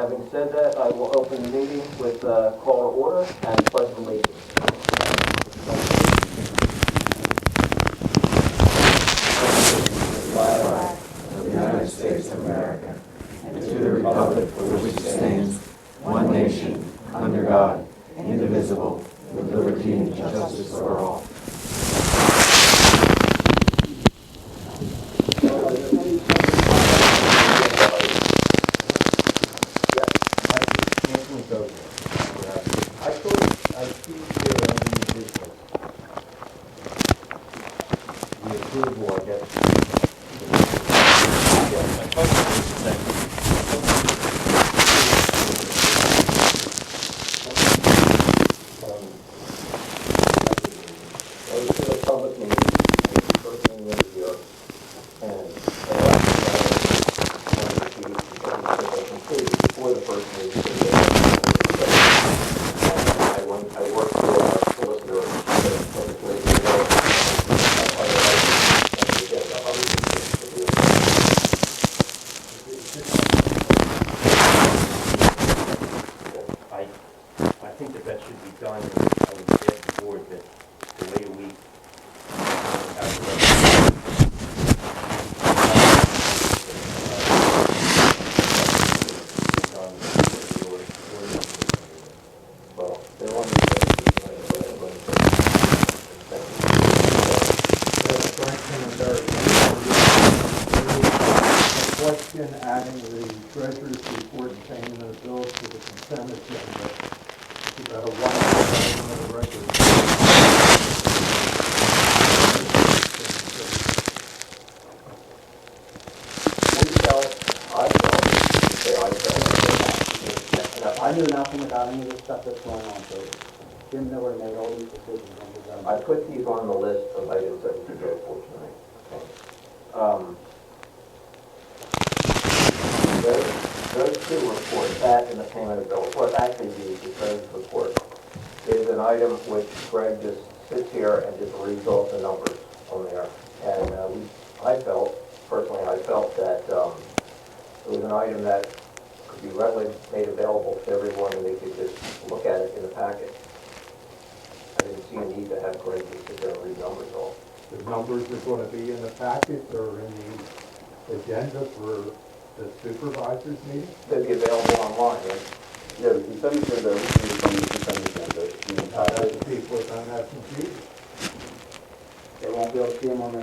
Having said that, I will open the meeting with call to order and pledge of allegiance. Flag of the United States of America, and to the republic for which it stands, one nation, under God, indivisible, with liberty and justice for all. I see here under new business, the approval, I guess. Those to the public meeting, first meeting of the year, and before the first meeting. I worked for a solicitor, I think that should be done. I would ask the board that to wait a week. Well, they're on Question adding the treasurer's report and payment of the bills to the consent agenda. It's about a one-hour of the record. I knew nothing about any of this stuff that's going on, so Jim Miller made all these decisions on his own. I put these on the list of items that we could go for tonight. Those two reports, that and the payment of bills, what actually the treasurer's report is an item which Greg just sits here and just reads off the numbers on there. And I felt that it was an item that could be readily made available to everyone and they could just look at it in the packet. I didn't see a need to have Greg just sit there and read numbers off. The numbers are going to be in the packet or in the agenda for the supervisors meeting? They'd be available online, right? Yeah, the consent agenda, everything is on the consent agenda. The entire, People don't have computers. They won't be able to see them on the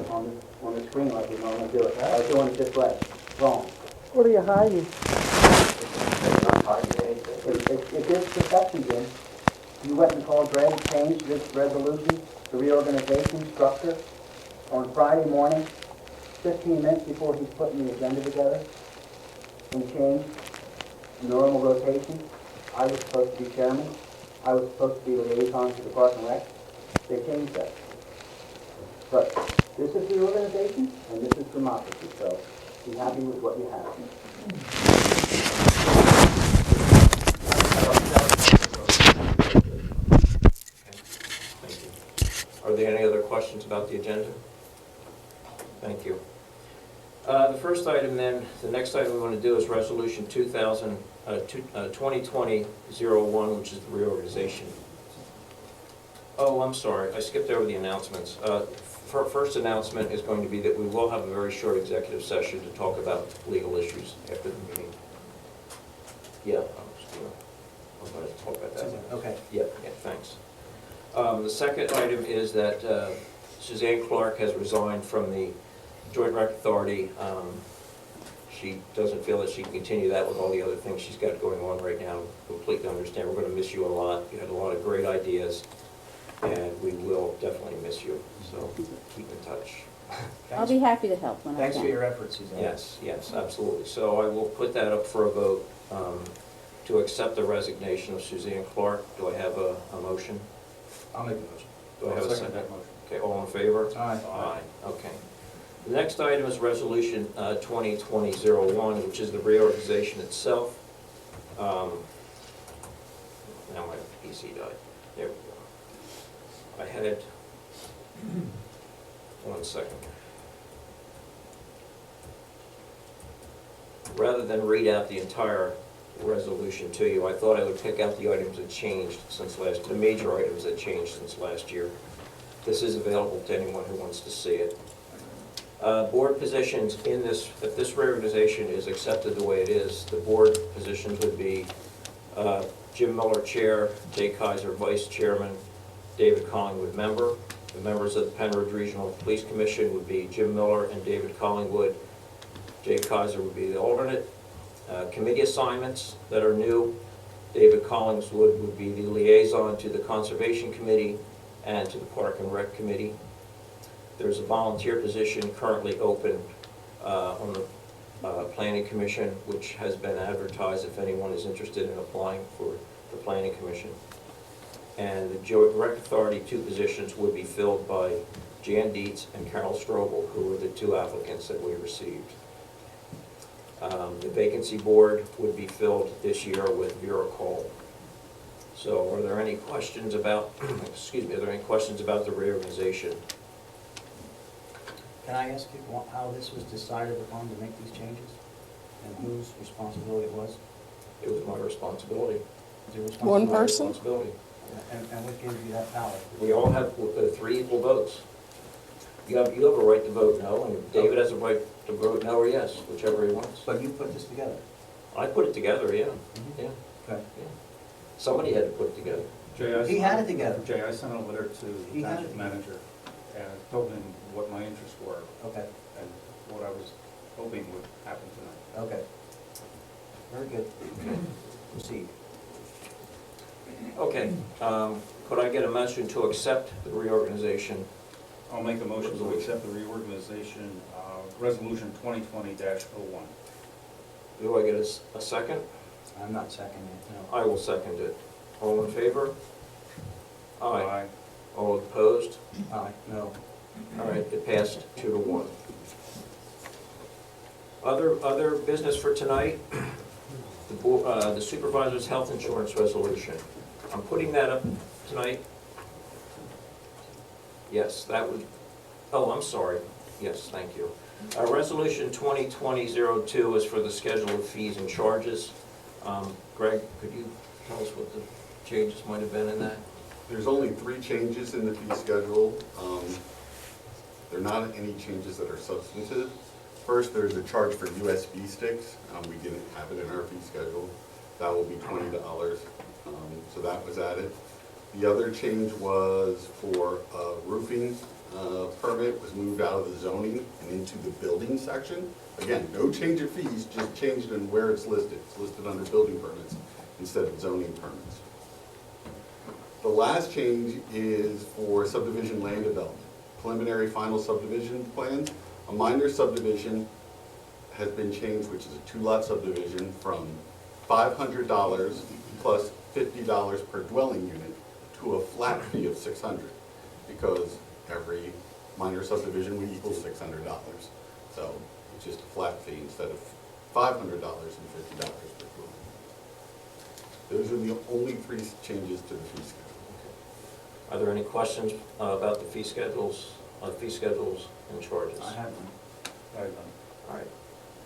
screen like we normally do it. I was doing it this way, wrong. What are you hiding? They're not hiding anything. It gives protection, Jim. You went and called Greg, changed this resolution, the reorganization structure, on Friday morning, 15 minutes before he's putting the agenda together. We changed normal rotation. I was supposed to be chairman. I was supposed to be the liaison to the Park and Rec. They changed that. But this is reorganization, and this is democracy, so be happy with what you have. Thank you. Are there any other questions about the agenda? Thank you. The first item then, the next item we want to do is Resolution 2020-01, which is the reorganization. Oh, I'm sorry, I skipped over the announcements. First announcement is going to be that we will have a very short executive session to talk about legal issues after the meeting. Yeah, I'm going to talk about that. Okay. Yeah, thanks. The second item is that Suzanne Clark has resigned from the Joint Rec Authority. She doesn't feel that she can continue that with all the other things she's got going on right now. Completely understand. We're going to miss you a lot. You had a lot of great ideas, and we will definitely miss you. So keep in touch. I'll be happy to help when I can. Thanks for your efforts, Suzanne. Yes, absolutely. So I will put that up for a vote to accept the resignation of Suzanne Clark. Do I have a motion? I'll make a motion. Do I have a second? that motion. Okay, all in favor? Aye. Aye, okay. The next item is Resolution 2020-01, which is the reorganization itself. Now my PC died. There we go. I had, one second. Rather than read out the entire resolution to you. I thought I would pick out the items that changed since the major items that changed since last year. This is available to anyone who wants to see it. Board positions in this, if this reorganization is accepted the way it is, the board positions would be Jim Miller, Chair, Jay Kaiser, Vice Chairman, David Collingwood, Member. The members of the Penrose Regional Police Commission would be Jim Miller and David Collingwood. Jay Kaiser would be the alternate. Committee assignments that are new, David Collingwood would be the liaison to the Conservation Committee and to the Park and Rec Committee. There's a volunteer position currently open on the Planning Commission, which has been advertised if anyone is interested in applying for the Planning Commission. And the Joint Rec Authority, 2 positions would be filled by Jan Dietz and Carol Strobel, who were the 2 applicants that we received. The vacancy board would be filled this year with Vera Cole. So are there any questions about, excuse me, are there any questions about the reorganization? Can I ask you how this was decided upon to make these changes? And whose responsibility it was? It was my responsibility. Your responsibility? One My person? responsibility. And what gives you that power? We all have 3 equal votes. You have a right to vote no, and David has a right to vote no or yes, whichever he wants. But you put this together? I put it together, yeah. Mhm. Yeah. Okay. Somebody had to put it together. He had it together. Jay, I sent a letter to He the had township it. manager and told him what my interests were Okay, and what I was hoping would happen tonight. okay. Very good. Proceed. Okay, could I get a motion to accept the reorganization? I'll make a motion to accept the reorganization, resolution 2020-01. Do I get a second? I'm not seconding it, no. I will second it. All in favor? Aye. All opposed? Aye, no. All right, it passed 2-1. Other business for tonight, the supervisor's health insurance resolution. I'm putting that up tonight. Yes, that would, oh, I'm sorry. Yes, thank you. Resolution 2020-02 is for the schedule of fees and charges. Greg, could you tell us what the changes might have been in that? There's only 3 changes in the fee schedule. There are not any changes that are substantive. First, there's a charge for USB sticks. We didn't have it in our fee schedule. That will be $20. So that was added. The other change was for roofing permit was moved out of the zoning and into the building section. Again, no change of fees, just changed in where it's listed. It's listed under building permits instead of zoning permits. The last change is for subdivision land development. Preliminary final subdivision plan. A minor subdivision has been changed, which is a 2-lot subdivision, from $500 plus $50 per dwelling unit to a flat fee of $600, because every minor subdivision would equal $600. So it's just a flat fee instead of $500 and $50 per dwelling. Those are the only 3 changes to the fee schedule. Are there any questions about the fee schedules and charges? I have one. All right.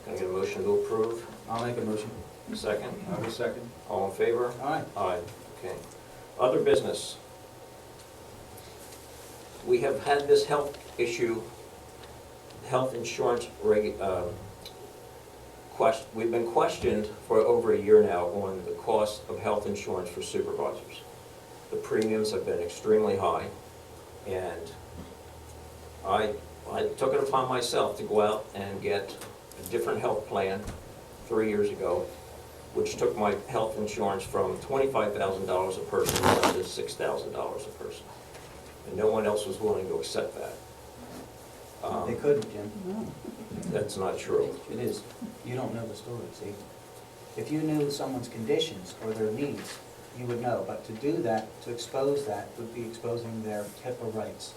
Can I get a motion to approve? I'll make a motion. Second? I will second. All in favor? Aye. Aye. Okay. Other business. We have had this health issue, health insurance we've been questioned for over a year now on the cost of health insurance for supervisors. The premiums have been extremely high, and I took it upon myself to go out and get a different health plan 3 years ago, which took my health insurance from $25,000 a person down to $6,000 a person. And no one else was willing to accept that. They couldn't, Jim. That's not true. It is. You don't know the story, see? If you knew someone's conditions or their needs, you would know. But to do that, to expose that, would be exposing their HIPAA rights.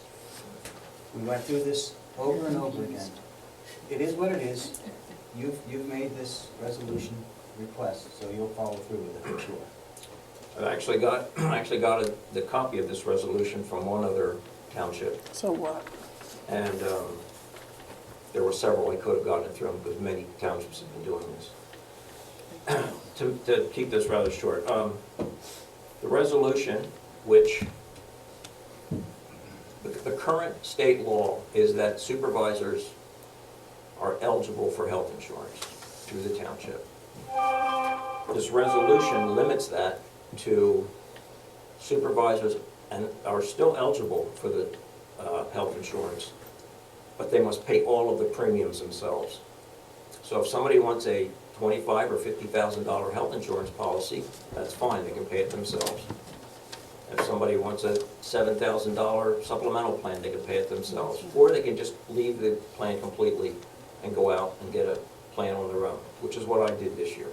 We went through this over and over again. It is what it is. You've made this resolution request, so you'll follow through with it, I'm sure. I actually got the copy of this resolution from one other township, So what? and there were several I could have gotten it through because many townships have been doing this. to keep this rather short, the resolution, which, the current state law is that supervisors are eligible for health insurance through the township. This resolution limits that to supervisors and are still eligible for the health insurance, but they must pay all of the premiums themselves. So if somebody wants a $25,000 or $50,000 health insurance policy, that's fine, they can pay it themselves. If somebody wants a $7,000 supplemental plan, they can pay it themselves. Or they can just leave the plan completely and go out and get a plan on their own, which is what I did this year.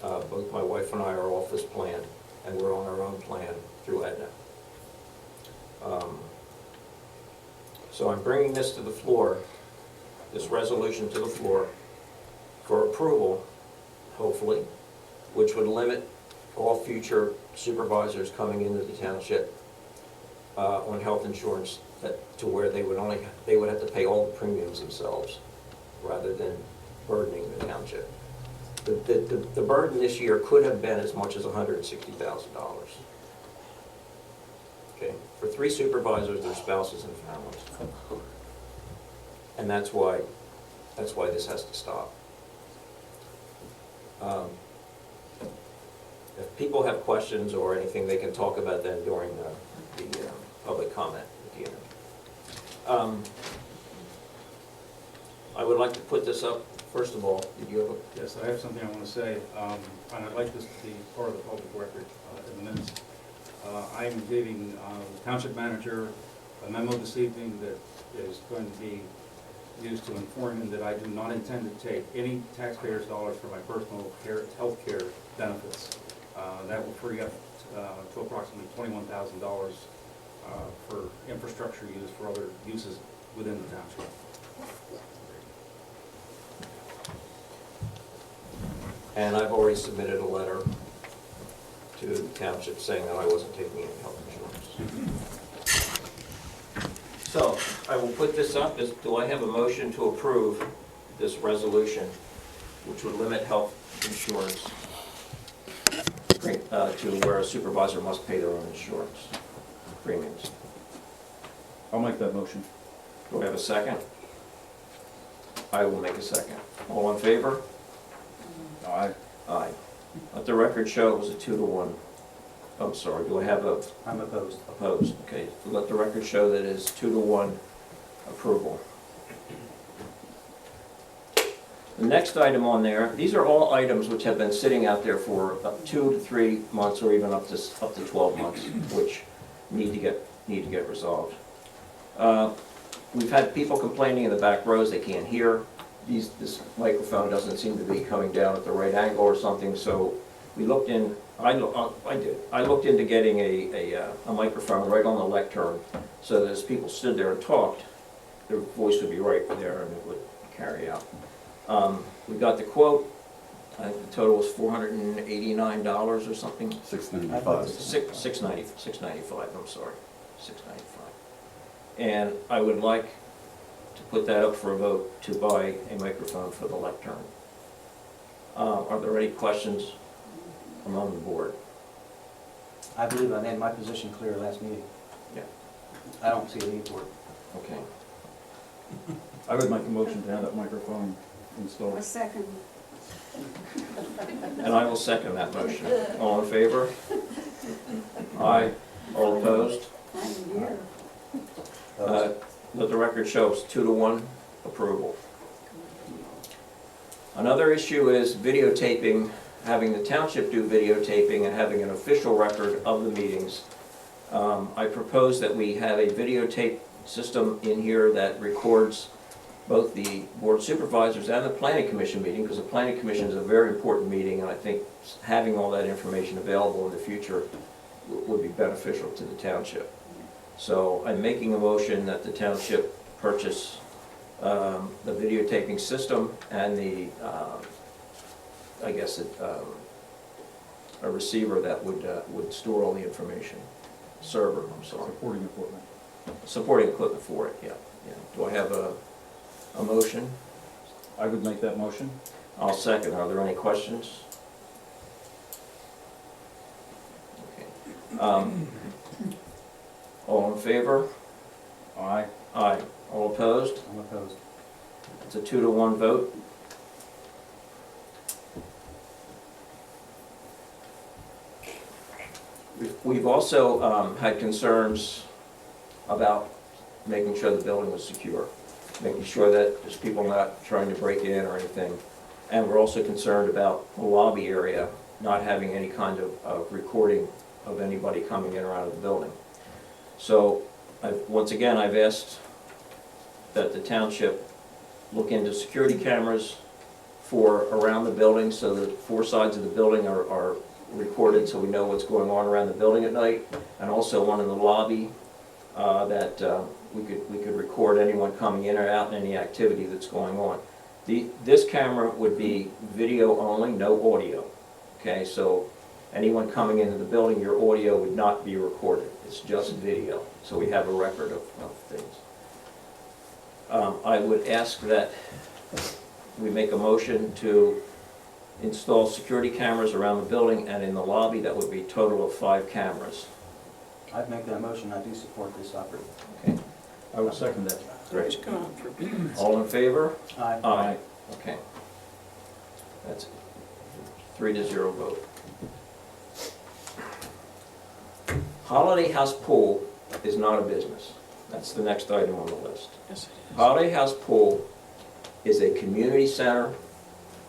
Both my wife and I are off this plan, and we're on our own plan through Aetna. So I'm bringing this to the floor, this resolution to the floor, for approval, hopefully, which would limit all future supervisors coming into the township on health insurance to where they would have to pay all the premiums themselves rather than burdening the township. The burden this year could have been as much as $160,000. Okay, for 3 supervisors, their spouses and families. And that's why this has to stop. If people have questions or anything, they can talk about them during the public comment at the end. I would like to put this up, first of all, did you have a... Yes, I have something I want to say, and I'd like this to be part of the public record in the minutes. I'm giving the township manager a memo this evening that is going to be used to inform him that I do not intend to take any taxpayers' dollars for my personal health care benefits. That will free up to approximately $21,000 for infrastructure use for other uses within the township. And I've already submitted a letter to the township saying that I wasn't taking any health insurance. So, I will put this up. Do I have a motion to approve this resolution, which would limit health insurance to where a supervisor must pay their own insurance premiums? I'll make that motion. Do I have a second? I will make a second. All in favor? Aye. Aye. Let the record show it was a 2-to-1. I'm sorry, do I have a... I'm opposed. Opposed, okay. Let the record show that it is 2-to-1 approval. The next item on there, these are all items which have been sitting out there for 2 to 3 months or even up to 12 months, which need to get resolved. We've had people complaining in the back rows they can't hear. This microphone doesn't seem to be coming down at the right angle or something, so we looked in, I looked into getting a microphone right on the lectern so that as people stood there and talked, their voice would be right there and it would carry out. We got the quote. I think the total was $489 or something. $695. $695, I'm sorry, $695. And I would like to put that up for a vote to buy a microphone for the lectern. Are there any questions among the board? I believe I made my position clear last meeting. Yeah. I don't see a need for it. Okay. I would make a motion to have that microphone installed. A second. And I will second that motion. All in favor? Aye. All opposed? I'm here. Let the record show it's 2-to-1 approval. Another issue is videotaping, having the township do videotaping and having an official record of the meetings. I propose that we have a videotape system in here that records both the board of supervisors and the planning commission meeting, because the planning commission is a very important meeting, and I think having all that information available in the future would be beneficial to the township. So I'm making a motion that the township purchase the videotaping system and the, I guess, a receiver that would store all the information. Server, I'm sorry. Supporting equipment. Supporting equipment for it, yeah. Do I have a motion? I would make that motion. I'll second. Are there any questions? All in favor? Aye. Aye. All opposed? I'm opposed. It's a 2-to-1 vote. We've also had concerns about making sure the building was secure, making sure that there's people not trying to break in or anything. And we're also concerned about the lobby area not having any kind of recording of anybody coming in or out of the building. So, once again, I've asked that the township look into security cameras for around the building, so that 4 sides of the building are recorded, so we know what's going on around the building at night, and also one in the lobby that we could record anyone coming in or out and any activity that's going on. This camera would be video only, no audio. Okay, so anyone coming into the building, your audio would not be recorded. It's just video, so we have a record of things. I would ask that we make a motion to install security cameras around the building and in the lobby. That would be a total of 5 cameras. I'd make that motion. I do support this effort. Okay, I will second that. great. All in favor? Aye. Aye. Okay. That's 3-0 vote. Holiday House Pool is not a business. That's the next item on the list. Holiday House Pool is a community center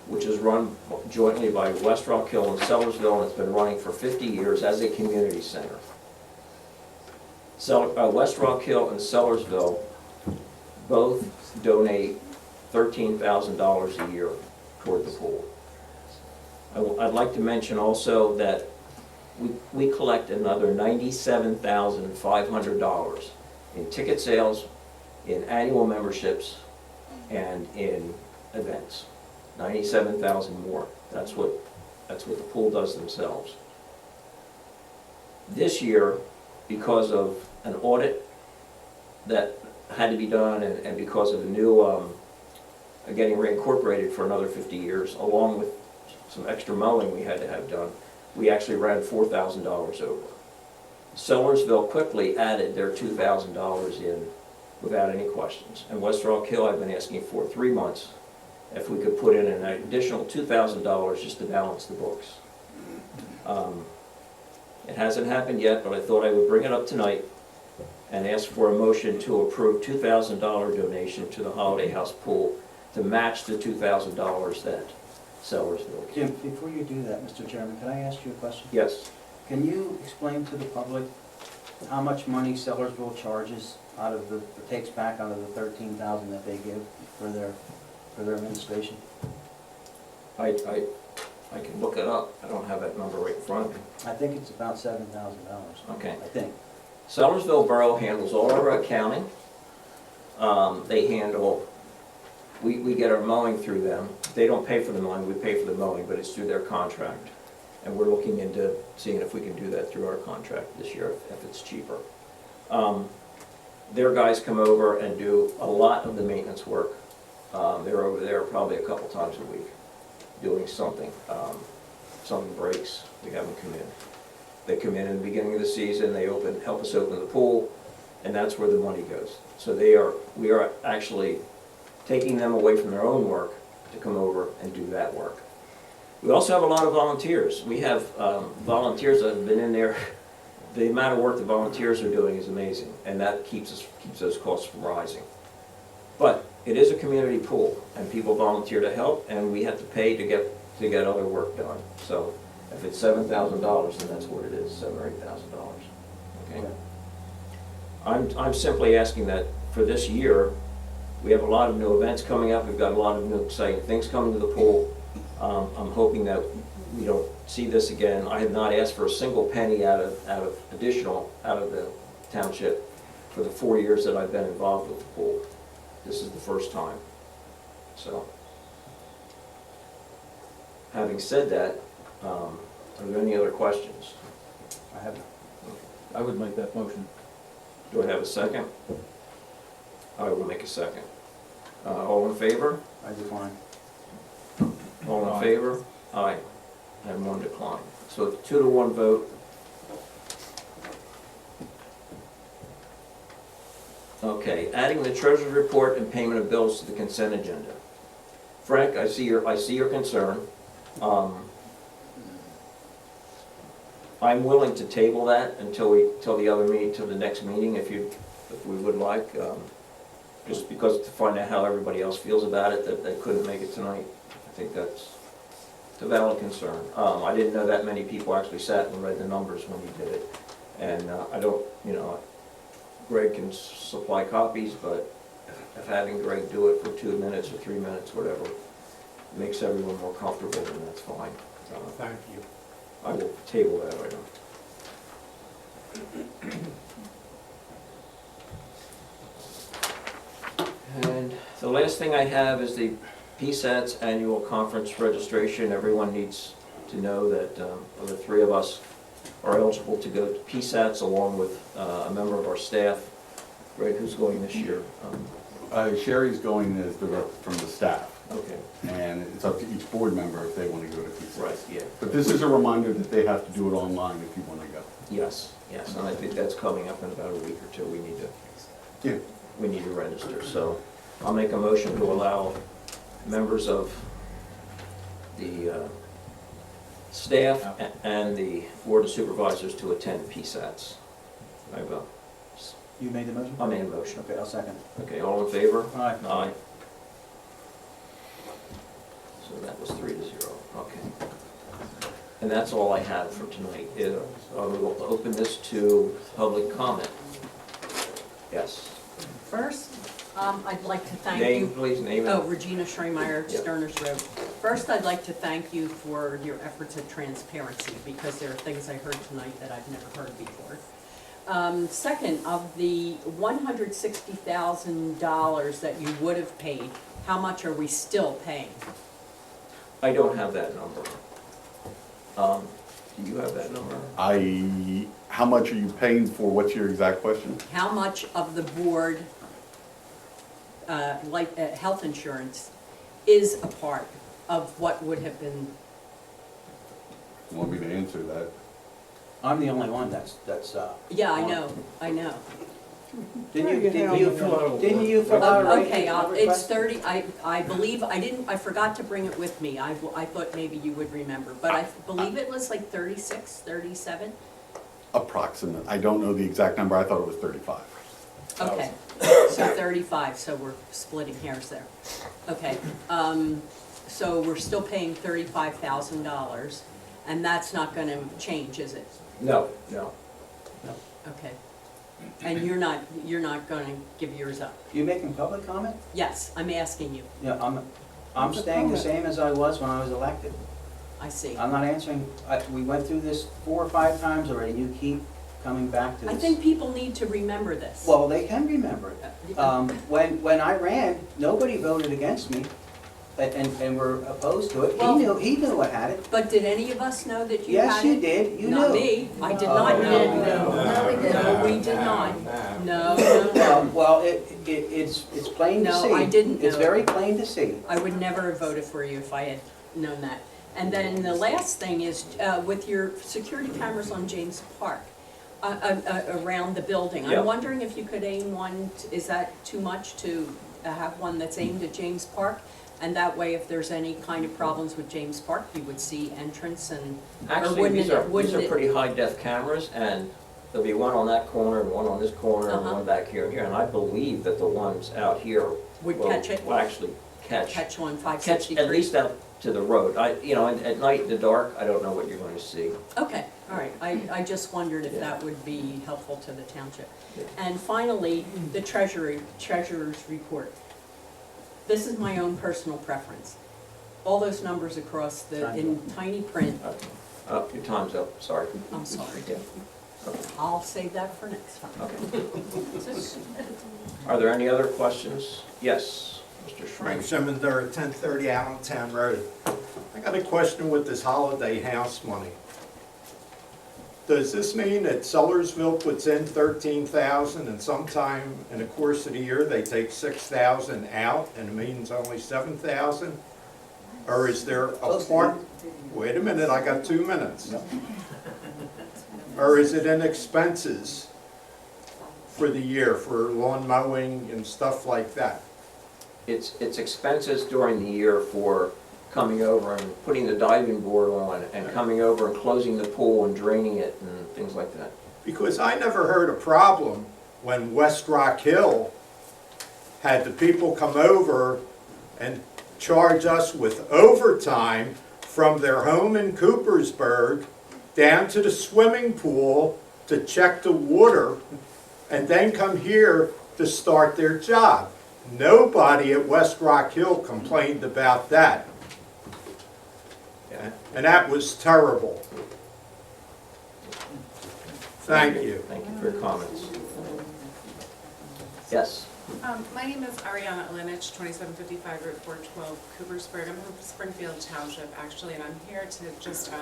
which is run jointly by West Rockhill and Sellersville, and it's been running for 50 years as a community center. West Rockhill and Sellersville both donate $13,000 a year toward the pool. I'd like to mention also that we collect another $97,500 in ticket sales, in annual memberships, and in events. 97,000 more. That's what the pool does themselves. This year, because of an audit that had to be done, and because of the new getting reincorporated for another 50 years, along with some extra mowing we had to have done, we actually ran $4,000 over. Sellersville quickly added their $2,000 in without any questions. And West Rock Hill, I've been asking for 3 months if we could put in an additional $2,000 just to balance the books. It hasn't happened yet, but I thought I would bring it up tonight and ask for a motion to approve $2,000 donation to the Holiday House Pool to match the $2,000 that Sellersville gave. Jim, before you do that, Mr. Chairman, can I ask you a question? Yes. Can you explain to the public how much money Sellersville charges takes back out of the $13,000 that they give for their administration? I can look it up. I don't have that number right in front of me. I think it's about $7,000. Okay. I think. Sellersville Borough handles all our accounting. They handle, we get our mowing through them. They don't pay for the mowing, we pay for the mowing, but it's through their contract. And we're looking into seeing if we can do that through our contract this year, if it's cheaper. Their guys come over and do a lot of the maintenance work. They're over there probably a couple times a week doing something. Something breaks, we have them come in. They come in the beginning of the season, they help us open the pool, and that's where the money goes. So we are actually taking them away from their own work to come over and do that work. We also have a lot of volunteers. We have volunteers that have been in there. The amount of work the volunteers are doing is amazing, and that keeps those costs from rising. But it is a community pool, and people volunteer to help, and we have to pay to get other work done. So if it's $7,000, then that's what it is, $7,000 or $8,000. Okay. I'm simply asking that for this year, we have a lot of new events coming up. We've got a lot of new exciting things coming to the pool. I'm hoping that we don't see this again. I have not asked for a single penny out of the township for the 4 years that I've been involved with the pool. This is the first time. So, having said that, are there any other questions? I would make that motion. Do I have a second? I will make a second. All in favor? I decline. All in Aye. favor? Aye. And 1 decline. So it's 2-to-1 vote. Okay, adding the treasurer's report and payment of bills to the consent agenda. Frank, I see your concern. I'm willing to table that until the next meeting, if we would like, just because to find out how everybody else feels about it, that they couldn't make it tonight. I think that's a valid concern. I didn't know that many people actually sat and read the numbers when he did it. And I don't, Greg can supply copies, but if having Greg do it for 2 minutes or 3 minutes, whatever, makes everyone more comfortable, then that's fine. Thank you. I will table that item. And the last thing I have is the PSAT's annual conference registration. Everyone needs to know that the three of us are eligible to go to PSAT's along with a member of our staff. Greg, who's going this year? Sherry's going as the rep from the staff, Okay, and it's up to each board member if they want to go to PCS. right, yeah. But this is a reminder that they have to do it online if you want to go. Yes, and I think that's coming up in about a week or two. We need to register. So I'll make a motion to allow members of the staff and the board of supervisors to attend PSATs. I vote. You made the motion? I made a motion. Okay, I'll second. Okay, all in favor? Aye. Aye. So that was 3-0, okay. And that's all I have for tonight. We'll open this to public comment. Yes. First, I'd like to thank Name, you. please, name Oh, it. Regina Schremeyer, Yep. Sterners Road. First, I'd like to thank you for your efforts at transparency, because there are things I heard tonight that I've never heard before. Second, of the $160,000 that you would have paid, how much are we still paying? I don't have that number. Do you have that number? How much are you paying for? What's your exact question? How much of the board, health insurance, is a part of what would have been? You want me to answer that? I'm the only one that's, Yeah, I know. didn't you fill out a rate? Okay, it's request? 30, I believe, I forgot to bring it with me. I thought maybe you would remember, but I believe it was like 36, 37? Approximate. I don't know the exact number. I thought it was 35. Okay, so 35, so we're splitting hairs there. Okay, so we're still paying $35,000, and that's not gonna change, is it? No. Okay. And you're not gonna give yours up? You making public comment? Yes, I'm asking you. Yeah, I'm staying the same as I was when I was elected. I see. I'm not answering, we went through this 4 or 5 times already, you keep coming back to this. I think people need to remember this. Well, they can remember it. When I ran, nobody voted against me, and were opposed to it. Well- He knew I had it. But did any of us know that you had it? Yes, you did, you knew. Not me, I did not know. No, we did not. No. Well, it's plain to see. No, I didn't It's know. very plain to see. I would never have voted for you if I had known that. And then the last thing is, with your security cameras on James Park, around the building, Yeah. I'm wondering if you could aim one, is that too much to have one that's aimed at James Park? And that way, if there's any kind of problems with James Park, you would see entrance and, or Actually, wouldn't these it, are wouldn't it? pretty high-def cameras, and there'll be one on that corner, and one on this corner, and Uh-huh. one back here and here. And I believe that the ones out here Would will catch it? will actually catch On at 563? least out to the road. At night in the dark, I don't know what you're going to see. Okay, all right, I just wondered if that would be helpful to the township. Yeah. And finally, the treasurer's report. This is my own personal preference. All those numbers across in tiny print, Your time's up, sorry. I'm sorry. Yeah. Okay. I'll save that for next time. Okay. Are there any other questions? Yes, Mr. Frank Schramm. Schimender at 1030 Allentown Road. I got a question with this holiday house money. Does this mean that Sellersville puts in $13,000 and sometime in the course of the year they take $6,000 out and it means only $7,000? Or is there a part, wait a minute, I got 2 minutes. Or is it in expenses for the year for lawn mowing and stuff like that? It's expenses during the year for coming over and putting the diving board on, and coming over and closing the pool and draining it and things like that. Because I never heard a problem when West Rock Hill had the people come over and charge us with overtime from their home in Coopersburg down to the swimming pool to check the water, and then come here to start their job. Nobody at West Rock Hill complained about that. And that was terrible. Thank you. Thank you for your comments. Yes? My name is Ariana Olenich, 2755 Route 412, Coopersburg. I'm from Springfield Township, actually, and I'm here to just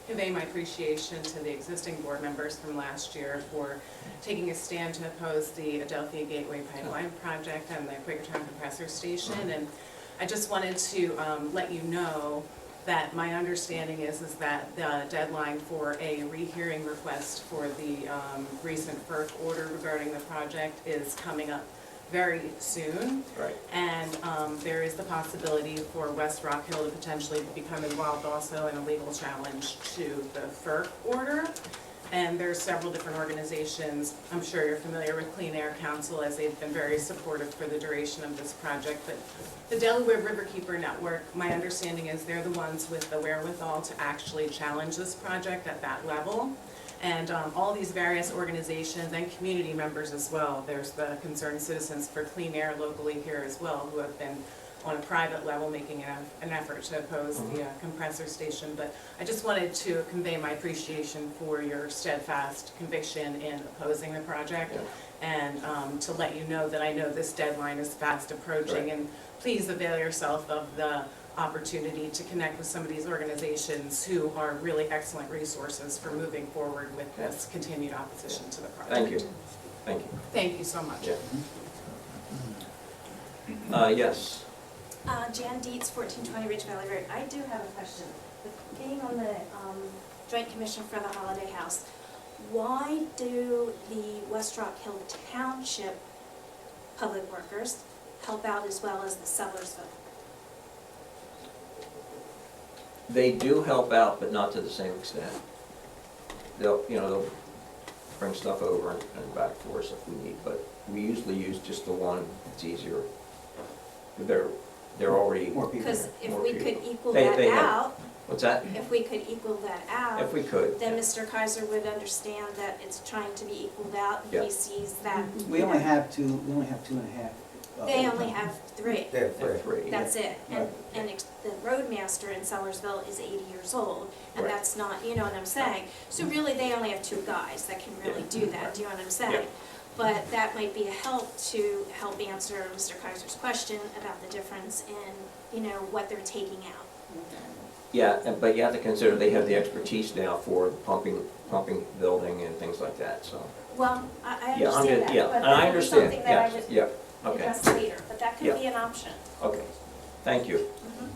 convey my appreciation to the existing board members from last year for taking a stand to oppose the Adelphia Gateway Pipeline Project and the Quakertown Compressor Station. And I just wanted to let you know that my understanding is that the deadline for a rehearing request for the recent FERC order regarding the project is coming up very soon. Right. And there is the possibility for West Rock Hill to potentially become involved also in a legal challenge to the FERC order. And there's several different organizations. I'm sure you're familiar with Clean Air Council, as they've been very supportive for the duration of this project. But the Delaware Riverkeeper Network, my understanding is they're the ones with the wherewithal to actually challenge this project at that level. And all these various organizations and community members as well. There's the Concerned Citizens for Clean Air locally here as well, who have been on a private level making an effort to oppose the compressor station. But I just wanted to convey my appreciation for your steadfast conviction in opposing the project, and to let you know that I know this deadline is fast approaching. And please avail yourself of the opportunity to connect with some of these organizations who are really excellent resources for moving forward with this continued opposition to the project. Thank you. Thank you. Thank you so much. Yes. Jan Dietz, 1420 Ridge Valley Road. I do have a question. With being on the Joint Commission for the Holiday House, why do the West Rock Hill Township public workers help out as well as the Sellersville? They do help out, but not to the same extent. They'll bring stuff over and back for us if we need, but we usually use just the one. It's easier. They're already more people. Because if we could equal They that have- out, What's that? if we could equal that out, If we could. then Mr. Kaiser would understand that it's trying to be equaled out. Yeah. He sees that. We only have two and a half. They only have three. They have They're free. That's it. And, Right. the roadmaster in Sellersville is 80 years old, and Right. that's not, you know what I'm saying? So really, they only have two guys that can really do that, do you know what I'm saying? Yeah. But that might be a help to help answer Mr. Kaiser's question about the difference in, what they're taking out. Yeah, but you have to consider they have the expertise now for pumping, building and things like that, so. Well, I Yeah, understand that, yeah, but and I that was understand, something that I yes, would yeah, okay, address later, but that Yeah. could be an option. okay. Thank you. Mhm.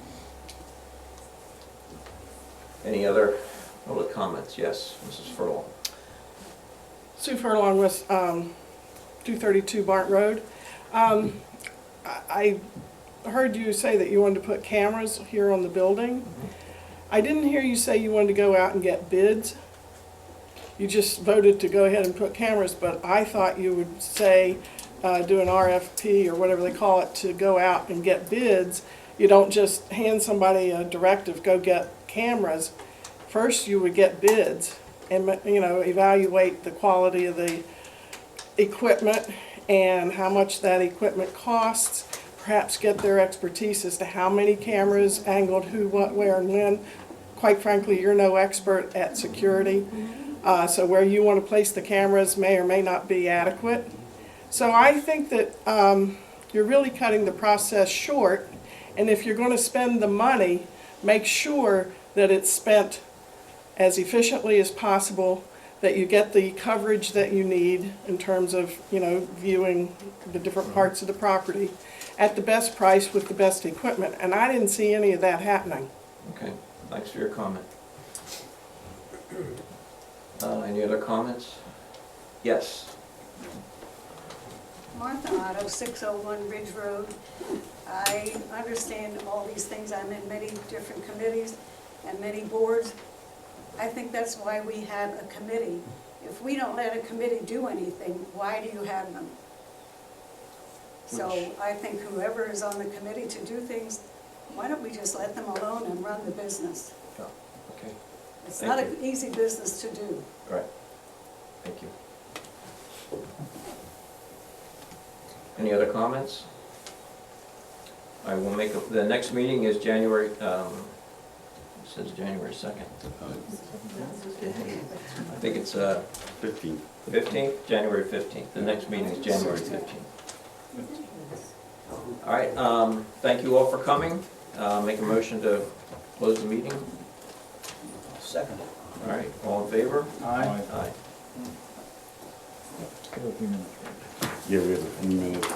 Any other public comments? Yes, Mrs. Furlong. Sue Furlong with 232 Barnt Road. I heard you say that you wanted to put cameras here on the building. I didn't hear you say you wanted to go out and get bids. You just voted to go ahead and put cameras, but I thought you would say, do an RFP or whatever they call it, to go out and get bids. You don't just hand somebody a directive, go get cameras. First, you would get bids and, evaluate the quality of the equipment and how much that equipment costs. Perhaps get their expertise as to how many cameras, angled, who, what, where, and when. Quite frankly, you're no expert at security. So where you want to place the cameras may or may not be adequate. So I think that you're really cutting the process short. And if you're going to spend the money, make sure that it's spent as efficiently as possible, that you get the coverage that you need in terms of, viewing the different parts of the property at the best price with the best equipment. And I didn't see any of that happening. Okay, thanks for your comment. Any other comments? Yes. Martha Otto, 601 Ridge Road. I understand all these things. I'm in many different committees and many boards. I think that's why we have a committee. If we don't let a committee do anything, why do you have them? So I think whoever is on the committee to do things, why don't we just let them alone and run the business? Okay, It's Thank not you. an easy business to do. all right. Thank you. Any other comments? I will make, the next meeting is January, it says January 2nd. I think it's 15th. 15th, January 15th. The next meeting is January 15th. All right, thank you all for coming. Make a motion to close the meeting. Second. All right, all in favor? Aye. Aye. Yeah, we have a few minutes.